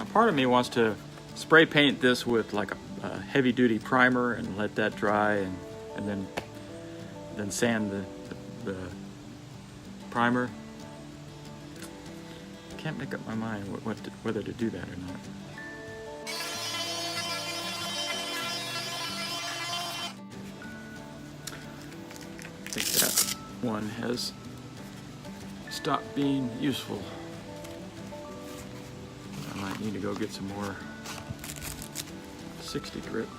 Now part of me wants to spray paint this with like a heavy duty primer and let that dry, and then sand the primer. Can't make up my mind whether to do that or not. I think that one has stopped being useful. I might need to go get some more 60 grit.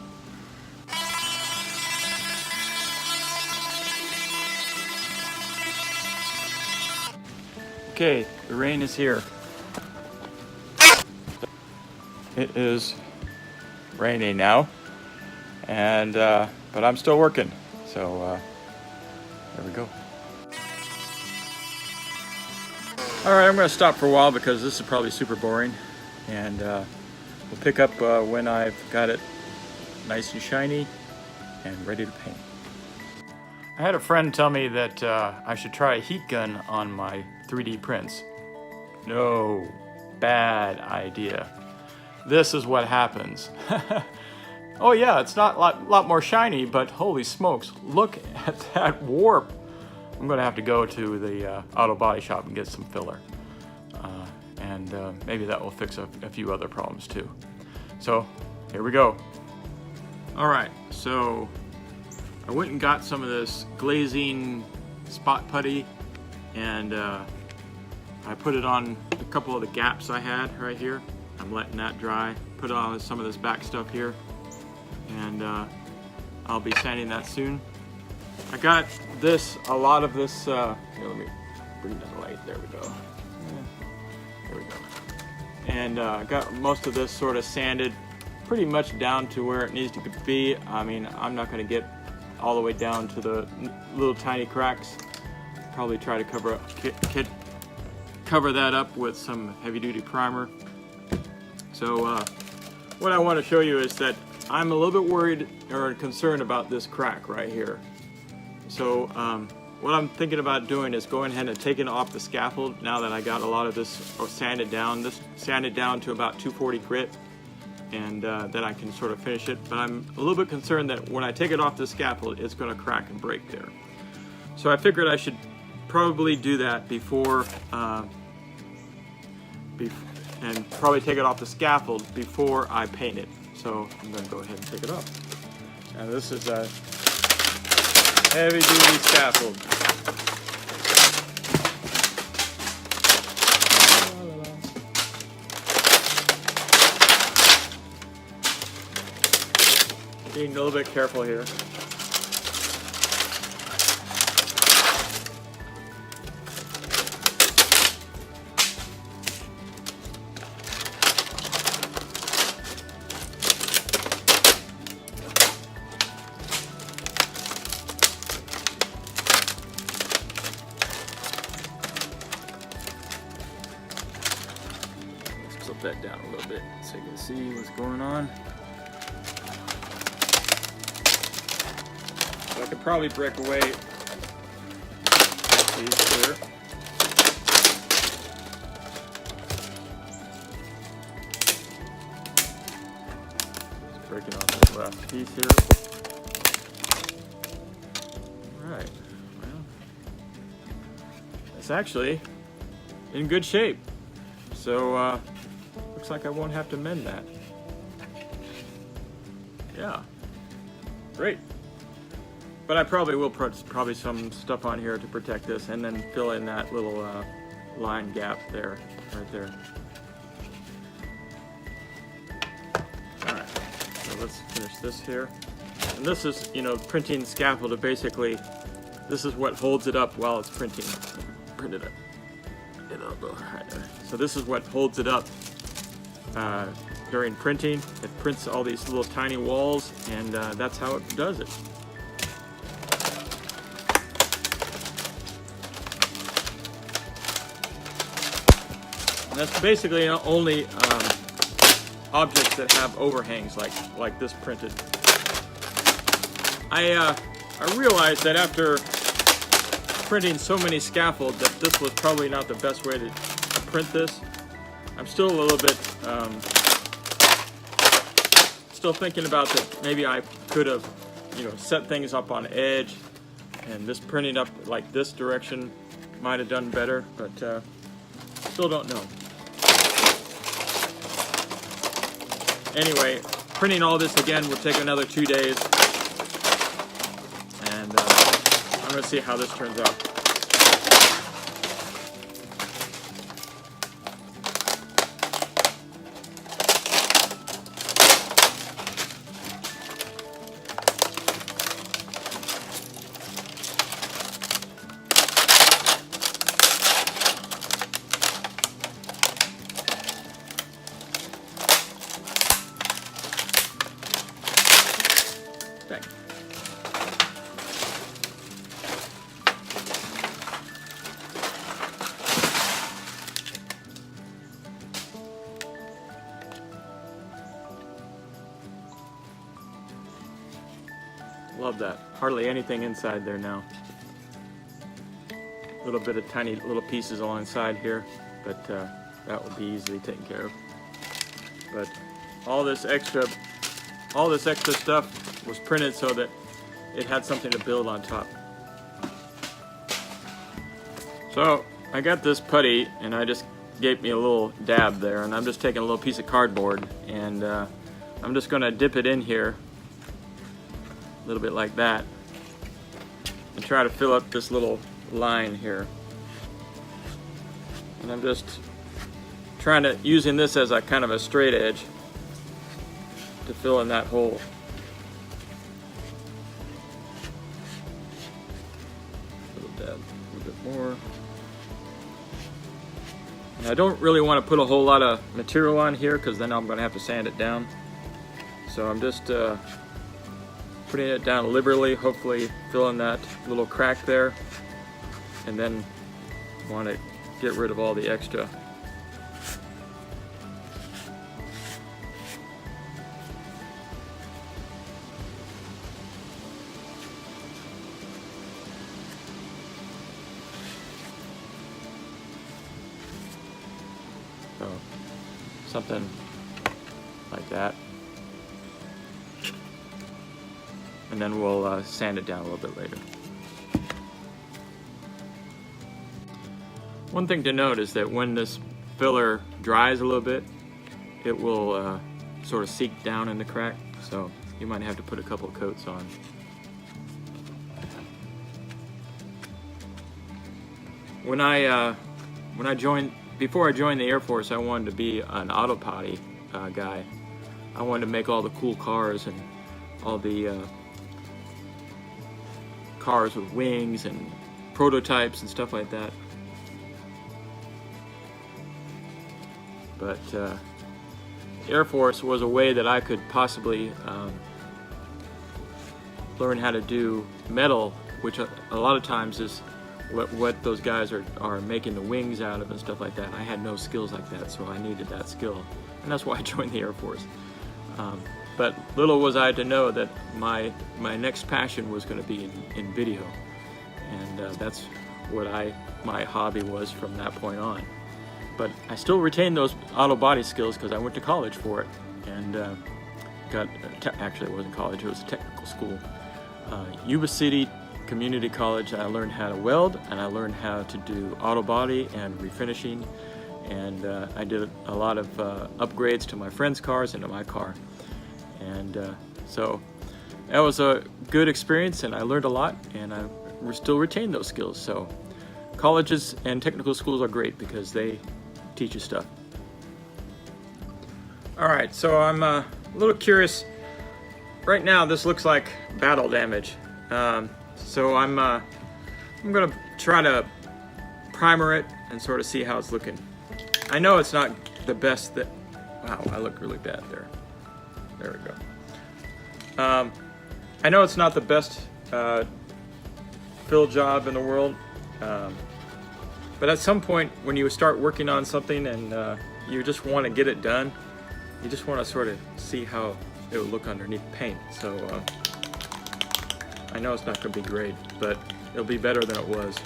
Okay, the rain is here. It is raining now, and but I'm still working, so there we go. All right, I'm going to stop for a while because this is probably super boring, and we'll pick up when I've got it nice and shiny and ready to paint. I had a friend tell me that I should try a heat gun on my 3D prints. No, bad idea. This is what happens. Oh yeah, it's not a lot more shiny, but holy smokes, look at that warp. I'm gonna have to go to the auto body shop and get some filler. And maybe that will fix a few other problems too. So, here we go. All right, so I went and got some of this glazing spot putty, and I put it on a couple of the gaps I had right here. I'm letting that dry. Put on some of this back stuff here, and I'll be sanding that soon. I got a lot of this, here, let me bring down the light, there we go. There we go. And I got most of this sort of sanded pretty much down to where it needs to be. I mean, I'm not gonna get all the way down to the little tiny cracks. Probably try to cover that up with some heavy duty primer. So what I want to show you is that I'm a little bit worried or concerned about this crack right here. So what I'm thinking about doing is going ahead and taking off the scaffold now that I got a lot of this sanded down. This sanded down to about 240 grit, and then I can sort of finish it. But I'm a little bit concerned that when I take it off the scaffold, it's going to crack and break there. So I figured I should probably do that before and probably take it off the scaffold before I paint it. So I'm going to go ahead and take it off. Now this is a heavy duty scaffold. Being a little bit careful here. Tilt that down a little bit so you can see what's going on. So I could probably break away these here. Just breaking off this last piece here. Alright, well, it's actually in good shape. So, looks like I won't have to mend that. Yeah, great. But I probably will put some stuff on here to protect this, and then fill in that little line gap there, right there. All right, so let's finish this here. And this is, you know, printing scaffold. Basically, this is what holds it up while it's printing. Print it up. So this is what holds it up during printing. It prints all these little tiny walls, and that's how it does it. And that's basically only objects that have overhangs like this printed. I realized that after printing so many scaffolds that this was probably not the best way to print this. I'm still a little bit still thinking about that. Maybe I could have, set things up on edge, and this printing up like this direction might have done better, but still don't know. Anyway, printing all this again will take another 2 days, and I'm going to see how this turns out. Love that. Hardly anything inside there now. A little bit of tiny little pieces alongside here, but that will be easily taken care of. But all this extra stuff was printed so that it had something to build on top. So I got this putty, and I just gave me a little dab there, and I'm just taking a little piece of cardboard, and I'm just going to dip it in here a little bit like that and try to fill up this little line here. And I'm just using this as a kind of a straight edge to fill in that hole. A little dab, a little bit more. And I don't really want to put a whole lot of material on here because then I'm going to have to sand it down. So I'm just putting it down liberally, hopefully filling that little crack there, and then want to get rid of all the extra. So something like that. And then we'll sand it down a little bit later. One thing to note is that when this filler dries a little bit, it will sort of seep down in the crack, so you might have to put a couple of coats on. Before I joined the Air Force, I wanted to be an auto body guy. I wanted to make all the cool cars and all the cars with wings and prototypes and stuff like that. But Air Force was a way that I could possibly learn how to do metal, which a lot of times is what those guys are making the wings out of and stuff like that. I had no skills like that, so I needed that skill, and that's why I joined the Air Force. But little was I to know that my next passion was going to be in video, and that's what my hobby was from that point on. But I still retained those auto body skills because I went to college for it, and actually it wasn't college, it was a technical school. Yuba City Community College. I learned how to weld, and I learned how to do auto body and refinishing, and I did a lot of upgrades to my friends' cars and to my car. And so that was a good experience, and I learned a lot, and I still retain those skills. So colleges and technical schools are great because they teach you stuff. All right, so I'm a little curious. Right now, this looks like battle damage. So I'm gonna try to primer it and sort of see how it's looking. I know it's not the best that. Wow, I look really bad there. There we go. I know it's not the best fill job in the world, but at some point when you start working on something and you just want to get it done, you just want to sort of see how it will look underneath paint. So I know it's not going to be great, but it'll be better than it was.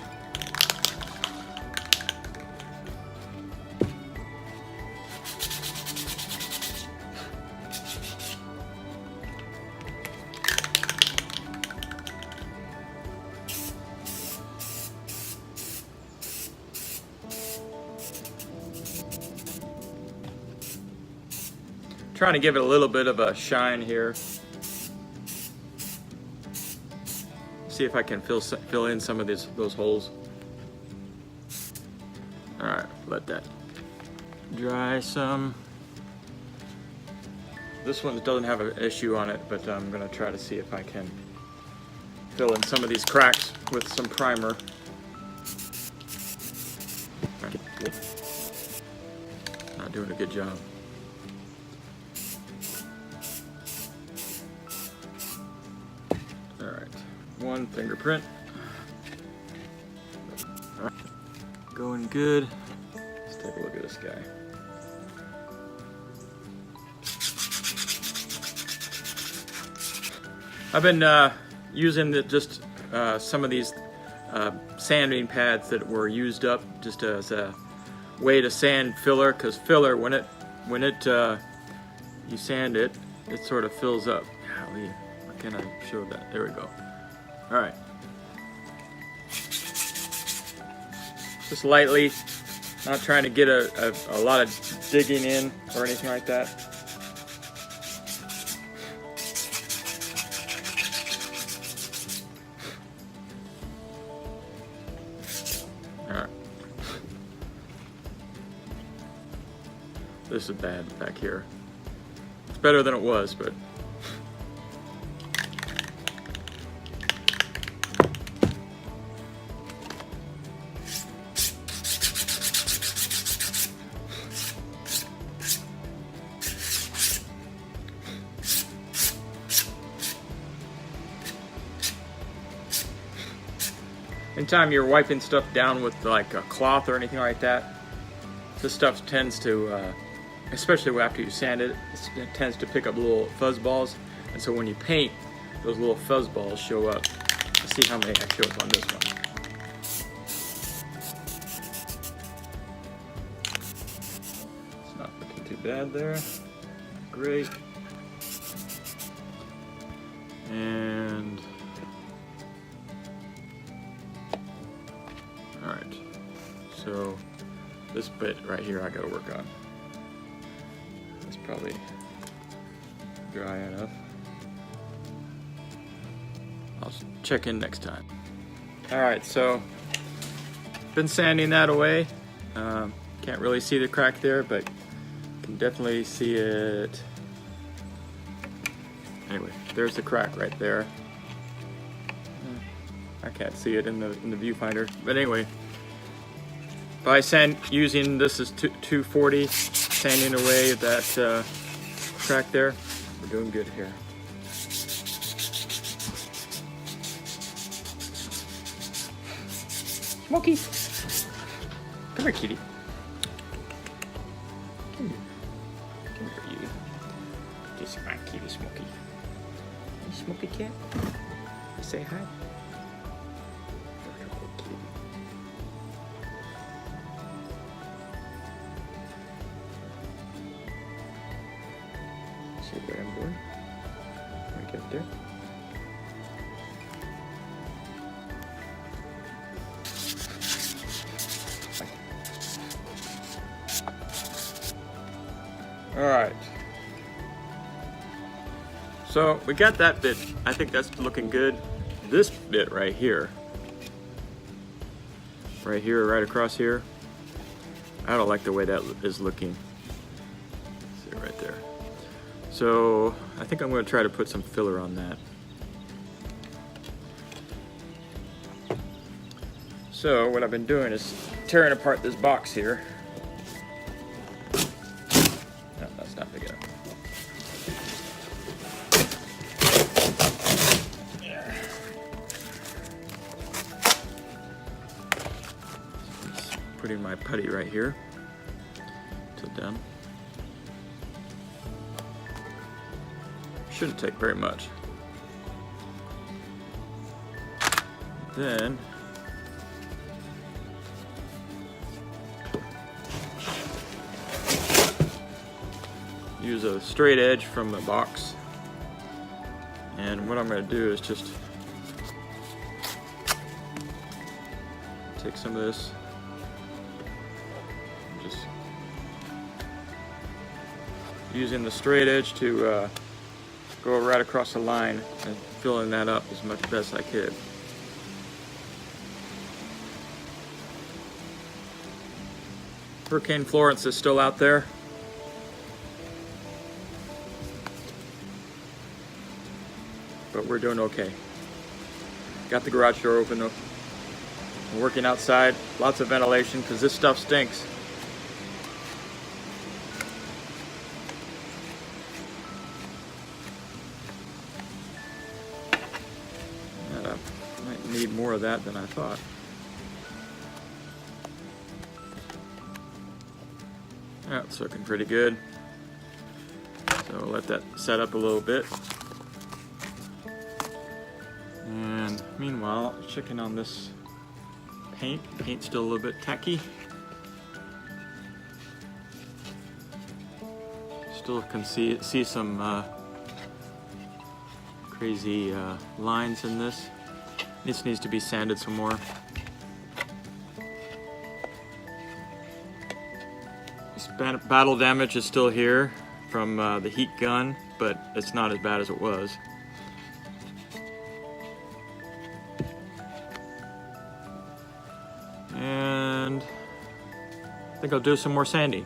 Trying to give it a little bit of a shine here. See if I can fill in some of those holes. All right, let that dry some. This one doesn't have an issue on it, but I'm gonna try to see if I can fill in some of these cracks with some primer. Not doing a good job. All right, one fingerprint. All right, going good. Let's take a look at this guy. I've been using just some of these sanding pads that were used up just as a way to sand filler, because filler, when you sand it, it sort of fills up. Golly, why can't I show that? There we go. All right. Just lightly, not trying to get a lot of digging in or anything like that. This is bad back here. It's better than it was, but anytime you're wiping stuff down with like a cloth or anything like that, this stuff tends to especially after you sand it, it tends to pick up little fuzz balls, and so when you paint, those little fuzz balls show up. Let's see how many I show up on this one. It's not looking too bad there. Great. And all right, so this bit right here I gotta work on. It's probably dry enough. I'll check in next time. All right, so been sanding that away. Can't really see the crack there, but can definitely see it. Anyway, there's the crack right there. I can't see it in the viewfinder, but anyway, by using this is 240, sanding away that crack there, we're doing good here. Smokey, come here, kitty. Come here, you. This is my kitty, Smokey. You Smokey cat? Say hi. See where I'm going? When I get there. All right. So we got that bit. I think that's looking good. This bit right here, right across here, I don't like the way that is looking. See it right there. So I think I'm going to try to put some filler on that. So what I've been doing is tearing apart this box here. No, that's not big enough. Putting my putty right here. Till done. Shouldn't take very much. Then use a straight edge from the box, and what I'm going to do is just take some of this, just using the straight edge to go right across the line and filling that up as much as I could. Hurricane Florence is still out there. But we're doing okay. Got the garage door open. I'm working outside, lots of ventilation because this stuff stinks. And I might need more of that than I thought. That's looking pretty good. So we'll let that set up a little bit. And meanwhile, checking on this paint. Paint's still a little bit tacky. Still can see some crazy lines in this. This needs to be sanded some more. This battle damage is still here from the heat gun, but it's not as bad as it was. And I think I'll do some more sanding.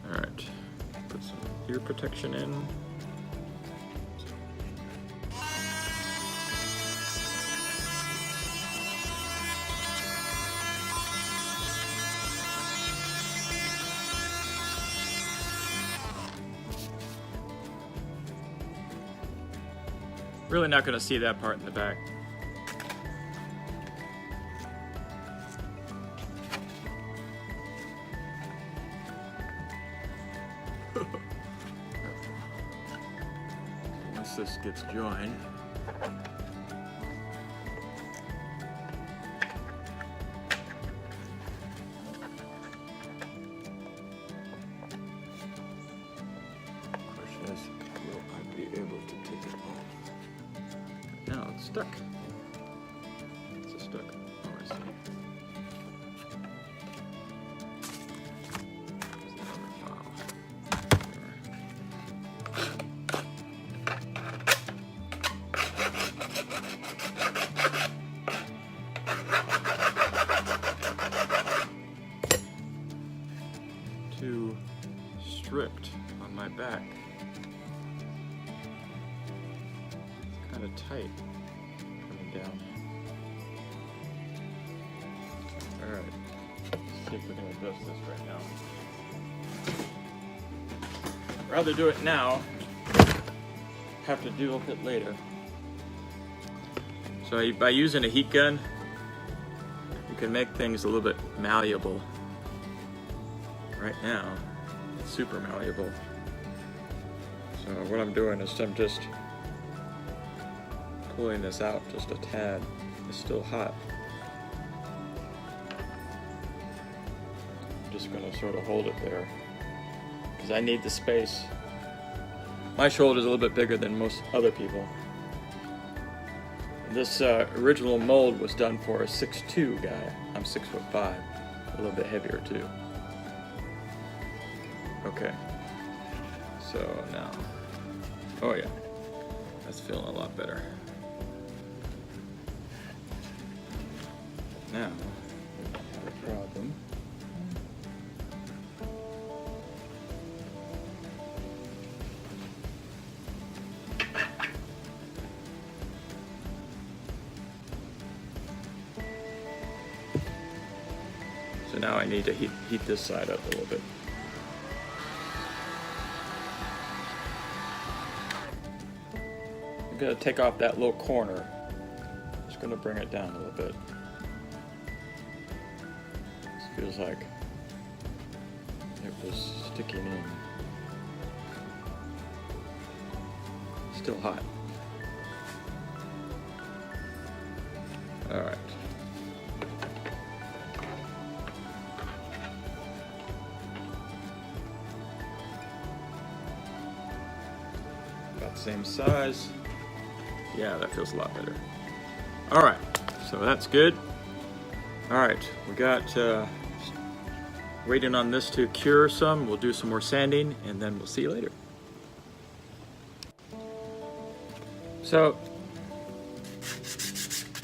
All right, put some ear protection in. Really not going to see that part in the back. Once this gets joined, will I be able to take it off? No, it's stuck. It's stuck. Oh, I see. There's another file. Too stripped on my back. Kind of tight coming down. All right, let's see if we can adjust this right now. Rather do it now, have to deal with it later. So by using a heat gun, you can make things a little bit malleable. Right now, it's super malleable. So what I'm doing is I'm just pulling this out just a tad. It's still hot. I'm just going to sort of hold it there because I need the space. My shoulder is a little bit bigger than most other people. This original mold was done for a 6'2" guy. I'm 6'5", a little bit heavier too. Okay, so now, oh yeah, that's feeling a lot better. Now, the problem. So now I need to heat this side up a little bit. I'm gonna take off that little corner. Just gonna bring it down a little bit. This feels like it was sticking in. Still hot. All right. About the same size. Yeah, that feels a lot better. All right, so that's good. All right, we got waiting on this to cure some. We'll do some more sanding and then we'll see you later. So,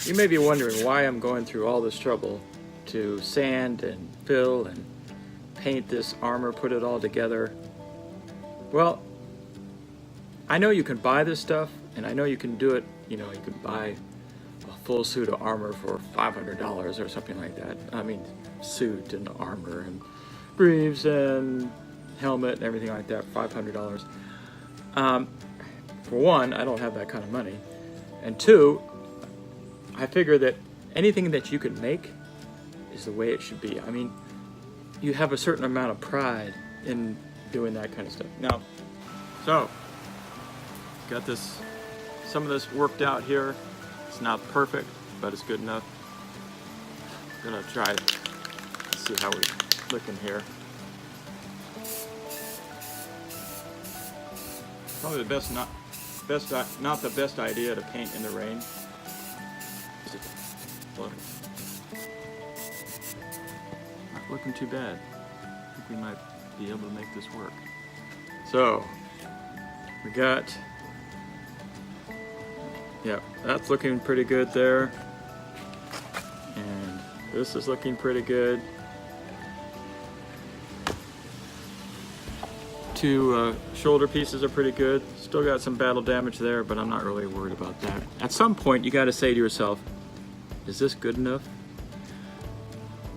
you may be wondering why I'm going through all this trouble to sand and fill and paint this armor, put it all together. Well, I know you can buy this stuff, and I know you can do it, you know, you can buy a full suit of armor for $500 or something like that. I mean, suit and armor and greaves and helmet and everything like that, $500. For one, I don't have that kind of money. And two, I figure that anything that you can make is the way it should be. I mean, you have a certain amount of pride in doing that kind of stuff. Now, so, got this, some of this worked out here. It's not perfect, but it's good enough. I'm gonna try to see how we're looking here. Probably not the best idea to paint in the rain. Not looking too bad. I think we might be able to make this work. So, we got, yeah, that's looking pretty good there. And this is looking pretty good. Two shoulder pieces are pretty good. Still got some battle damage there, but I'm not really worried about that. At some point, you got to say to yourself, is this good enough?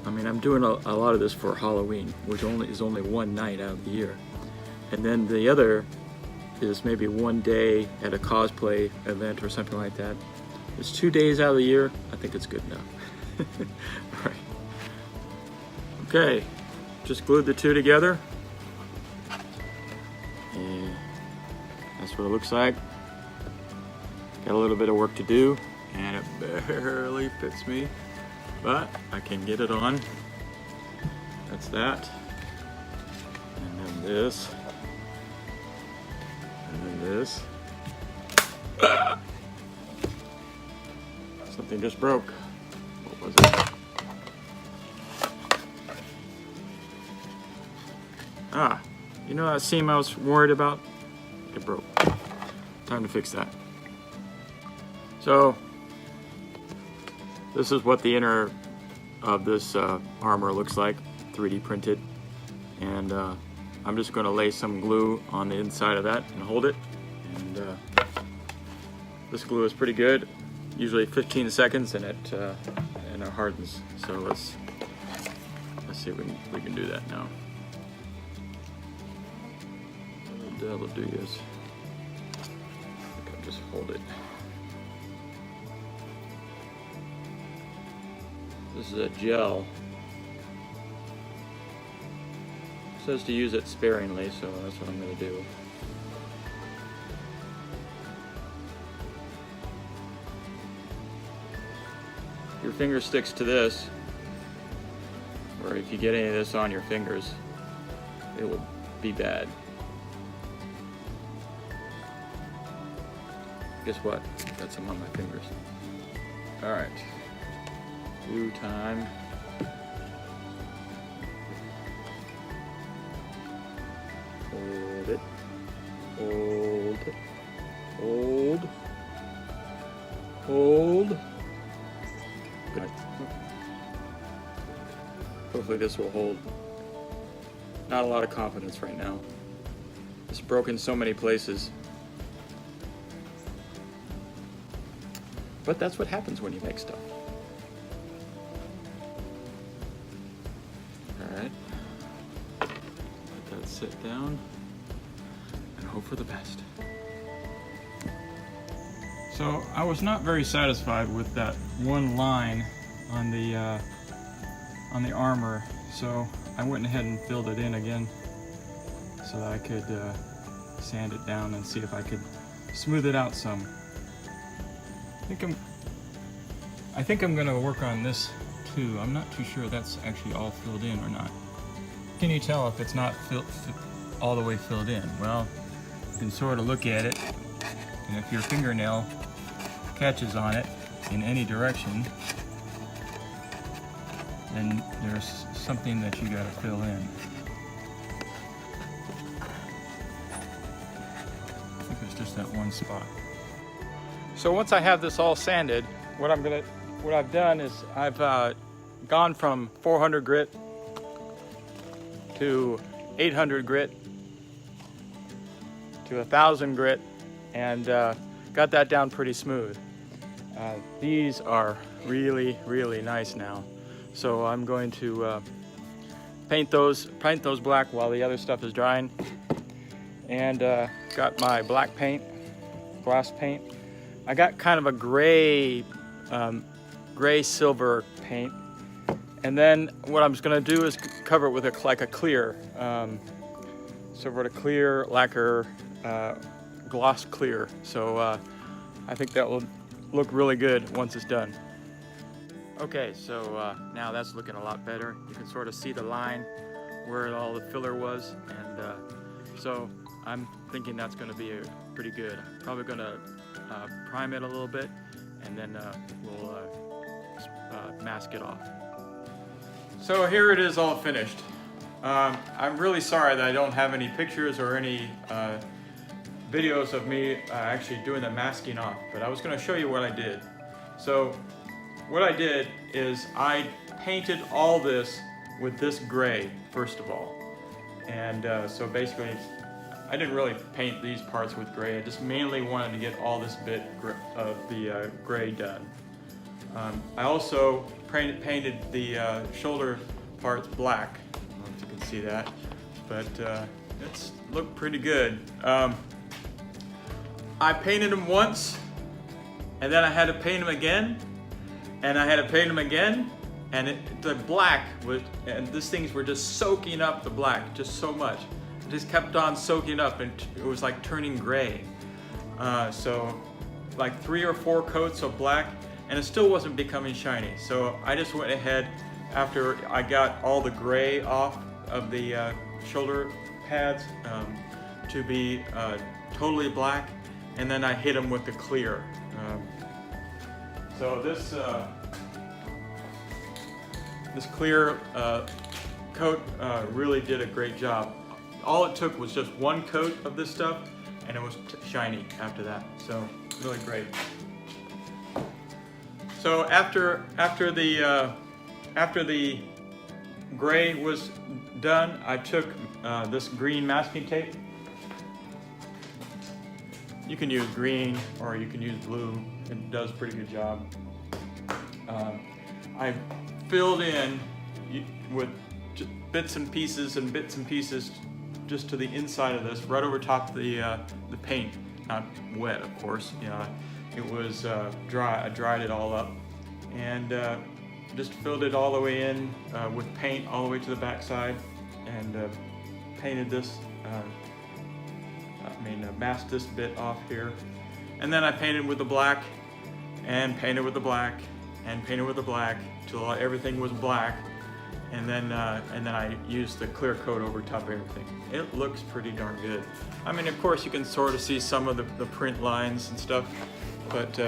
I mean, I'm doing a lot of this for Halloween, which is only one night out of the year. And then the other is maybe one day at a cosplay event or something like that. It's 2 days out of the year. I think it's good enough. All right. Okay, just glued the two together. And that's what it looks like. Got a little bit of work to do, and it barely fits me, but I can get it on. That's that. And then this. And then this. Ah! Something just broke. What was it? Ah, you know that seam I was worried about? It broke. Time to fix that. So, this is what the inner of this armor looks like, 3D printed. And I'm just going to lay some glue on the inside of that and hold it. And this glue is pretty good, usually 15 seconds, and it hardens. So let's see if we can do that now. That'll do this. I'll just hold it. This is a gel. It says to use it sparingly, so that's what I'm going to do. Your finger sticks to this, or if you get any of this on your fingers, it will be bad. Guess what? Got some on my fingers. All right. Glue time. Hold it. Hold it. Hold. Hold. Good. Hopefully this will hold. Not a lot of confidence right now. It's broken so many places. But that's what happens when you make stuff. Alright. Let that sit down and hope for the best. So I was not very satisfied with that one line on the armor, so I went ahead and filled it in again so that I could sand it down and see if I could smooth it out some. I think I'm gonna work on this too. I'm not too sure that's actually all filled in or not. Can you tell if it's not all the way filled in? Well, you can sort of look at it, and if your fingernail catches on it in any direction, then there's something that you got to fill in. I think it's just that one spot. So once I have this all sanded, what I've done is I've gone from 400 grit to 800 grit to 1000 grit, and got that down pretty smooth. These are really, really nice now. So I'm going to paint those black while the other stuff is drying. And got my black paint, glass paint. I got kind of a gray silver paint. And then what I'm just gonna do is cover it with like a clear, sort of a clear lacquer, gloss clear. So I think that will look really good once it's done. Okay, so now that's looking a lot better. You can sort of see the line where all the filler was, and so I'm thinking that's going to be pretty good. Probably going to prime it a little bit, and then we'll mask it off. So here it is, all finished. I'm really sorry that I don't have any pictures or any videos of me actually doing the masking off, but I was going to show you what I did. So what I did is I painted all this with this gray first of all, and so basically I didn't really paint these parts with gray. I just mainly wanted to get all this bit of the gray done. I also painted the shoulder parts black. I don't know if you can see that, but it's looked pretty good. I painted them once, and then I had to paint them again, and I had to paint them again, and the black was, and these things were just soaking up the black just so much. It just kept on soaking up, and it was like turning gray. So like 3 or 4 coats of black, and it still wasn't becoming shiny. So I just went ahead, after I got all the gray off of the shoulder pads to be totally black, and then I hit them with the clear. So this clear coat really did a great job. All it took was just 1 coat of this stuff, and it was shiny after that. So really great. So after the gray was done, I took this green masking tape. You can use green or you can use blue. It does a pretty good job. I filled in with just bits and pieces just to the inside of this, right over top of the paint. Not wet, of course. It was dry. I dried it all up, and just filled it all the way in with paint all the way to the back side, and painted this. Masked this bit off here, and then I painted with the black, and painted with the black, and painted with the black till everything was black, and then I used the clear coat over top of everything. It looks pretty darn good. I mean, of course, you can sort of see some of the print lines and stuff, but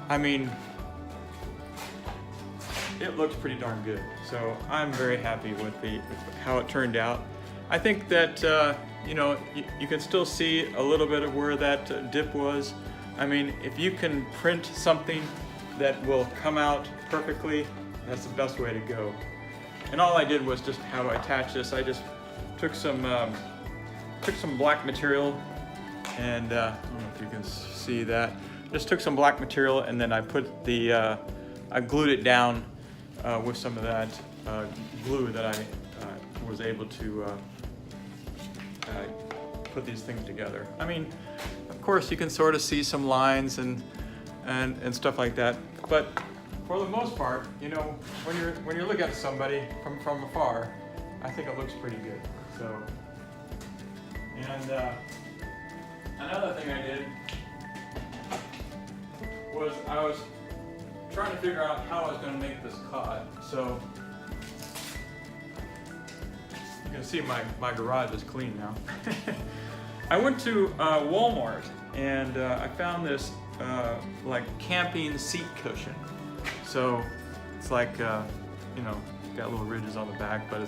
I mean, it looks pretty darn good. So I'm very happy with how it turned out. I think that you can still see a little bit of where that dip was. I mean, if you can print something that will come out perfectly, that's the best way to go. And all I did was just how I attach this. I just took some black material, and I don't know if you can see that. Just took some black material, and then I put I glued it down with some of that glue that I was able to put these things together. I mean, of course, you can sort of see some lines and stuff like that, but for the most part, when you're looking at somebody from afar, I think it looks pretty good. So, and another thing I did was I was trying to figure out how I was going to make this cod. So you can see my garage is clean now. I went to Walmart, and I found this like camping seat cushion. So it's like you know, got little ridges on the back, but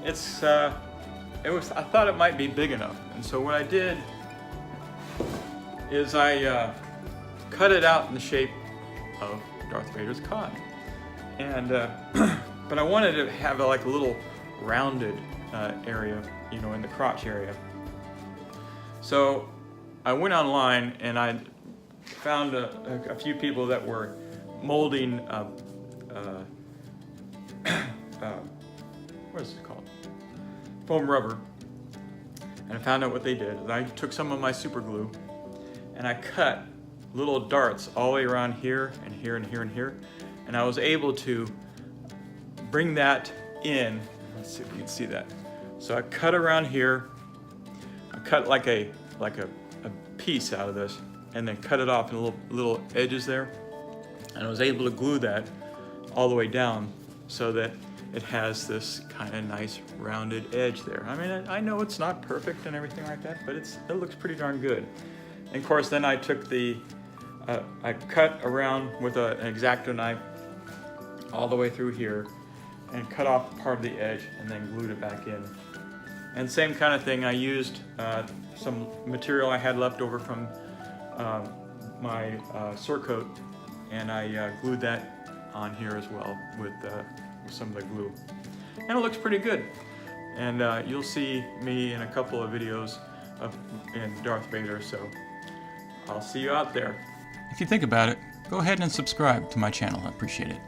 I thought it might be big enough, and so what I did is I cut it out in the shape of Darth Vader's cod, and but I wanted to have like a little rounded area, you know, in the crotch area. So I went online and I found a few people that were molding what is it called? Foam rubber. And I found out what they did. I took some of my super glue and I cut little darts all the way around here and here and here and here. And I was able to bring that in. Let's see if you can see that. So I cut around here. I cut like a piece out of this and then cut it off in little edges there. And I was able to glue that all the way down so that it has this kind of nice rounded edge there. I mean, I know it's not perfect and everything like that, but it looks pretty darn good. And of course, then I took I cut around with an X-Acto knife all the way through here and cut off part of the edge and then glued it back in. And same kind of thing, I used some material I had left over from my sword coat, and I glued that on here as well with some of the glue. And it looks pretty good. And you'll see me in a couple of videos in Darth Vader, so I'll see you out there. If you think about it, go ahead and subscribe to my channel. I appreciate it.